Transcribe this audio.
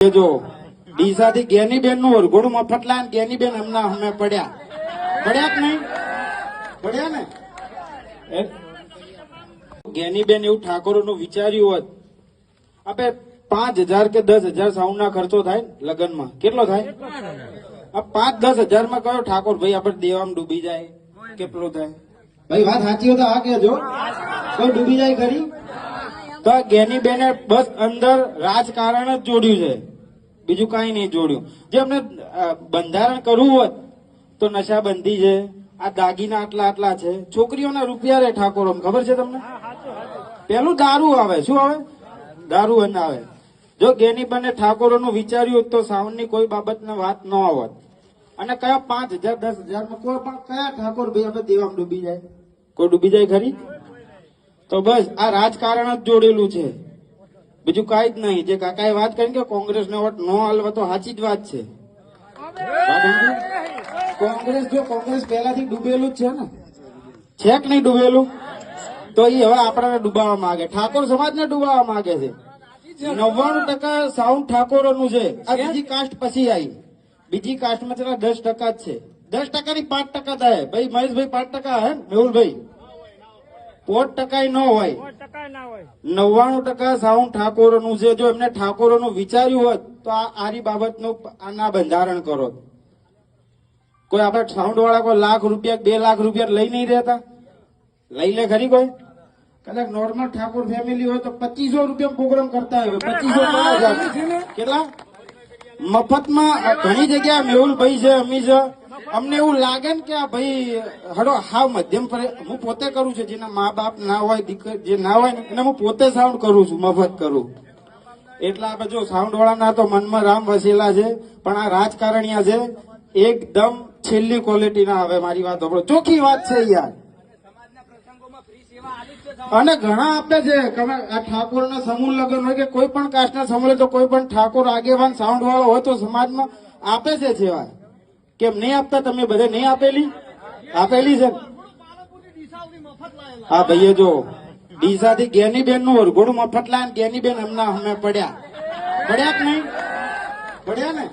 જો ડીસા થી જ્ઞાનીબેન નું વરઘોડું મફતલાલ જ્ઞાનીબેન હમણાં અમે પડ્યા કે નહીં પડ્યા ને જ્ઞાનીબેન એવું ઠાકોરો નું વિચાર્યું હોત આપણે 5,000 કે 10,000 સાઉન્ડ ના ખર્ચો થાય લગ્નમાં કેટલો થાય? આ 5-10 હજાર માં કયો ઠાકોર ભાઈ આપણે દેવામાં ડૂબી જાય કેટલો થાય? ભાઈ વાત સાચી હોય તો આ કહેજો, કોઈ ડૂબી જાય ખરી? તો જ્ઞાનીબેને બસ અંદર રાજકારણ જ જોડ્યું છે, બીજું કઈ નહીં જોડ્યું. જે અમને બંધારણ કરવું હોત તો નશાબંધી છે, આ દાગીના આટલા છે, છોકરીઓના રૂપિયા રે ઠાકોરો ખબર છે તમને? પેલું દારૂ આવે, શું આવે? દારૂ આવે. જો જ્ઞાનીબેને ઠાકોરોનું વિચાર્યું તો સાવનની કોઈ બાબતને વાત ન આવત. અને કયા 5,000 10,000 માં કોઈ પણ કયા ઠાકોર ભાઈ આપણે દેવામાં ડૂબી જાય? કોઈ ડૂબી જાય ખરી? તો બસ આ રાજકારણ જ જોડેલું છે, બીજું કઈ જ નહીં. જે કાકાએ વાત કરી કે કોંગ્રેસને વોટ ન હાલવા તો સાચી જ વાત છે. કોંગ્રેસ પહેલાથી ડૂબેલું જ છે ને, છે કે નહીં ડૂબેલું? તો એ હવે આપણને ડૂબાવવા માંગે, ઠાકોર સમાજને ડૂબાવવા માંગે છે. 99% સાઉન્ડ ઠાકોરોનું છે. આ બીજી કાસ્ટ પછી આવી, બીજી કાસ્ટમાં તેના 10% જ છે. 10% ની 5% થાય. ભાઈ મહેશભાઈ 5% હે, મેહુલભાઈ 5% ન હોય, 99% સાઉન્ડ ઠાકોરોનું છે. જો એમને ઠાકોરોનું વિચાર્યું હોત તો આરી બાબતનું આના બંધારણ કરો. કોઈ આપણે સાઉન્ડ વાળા કોઈ લાખ રૂપિયા 2 લાખ રૂપિયા લઈ નહીં રહેતા? લઈ લે ખરી કોઈ? કદાચ નોર્મલ ઠાકોર ફેમિલી હોય તો 2500 રૂપિયા પ્રોગ્રામ કરતા હોય. 2500 કેટલા મફતમાં ઘણી જગ્યા મેહુલભાઈ છે, અમી છે. અમને એવું લાગે ને કે આ ભાઈ હડો હાવ મધ્યમ, હું પોતે કરું છું, જેના મા બાપ ના હોય, દીકરી જે ના હોય ને એને હું પોતે સાઉન્ડ કરું છું, મફત કરું. એટલે આપણે જો સાઉન્ડ વાળાના તો મનમાં રામ વસેલા છે, પણ આ રાજકારણીયા છે એકદમ છેલ્લી ક્વોલિટી ના આવે. મારી વાત સાંભળો, ચોખ્ખી વાત છે યાર. અને ઘણા આપે છે આ ઠાકોર ના સમૂહ લગ્ન હોય કે કોઈ પણ કાસ્ટ ના સમૂહ તો કોઈ પણ ઠાકોર આગેવાન સાઉન્ડ વાળો હોય તો સમાજમાં આપે છે સેવા. કેમ નહીં આપતા? તમે બધે નહીં આપેલી છે. હા ભાઈ જો ડીસા થી જ્ઞાનીબેન નું વરઘોડું મફતલાલ જ્ઞાનીબેન હમણાં અમે પડ્યા કે નહીં પડ્યા ને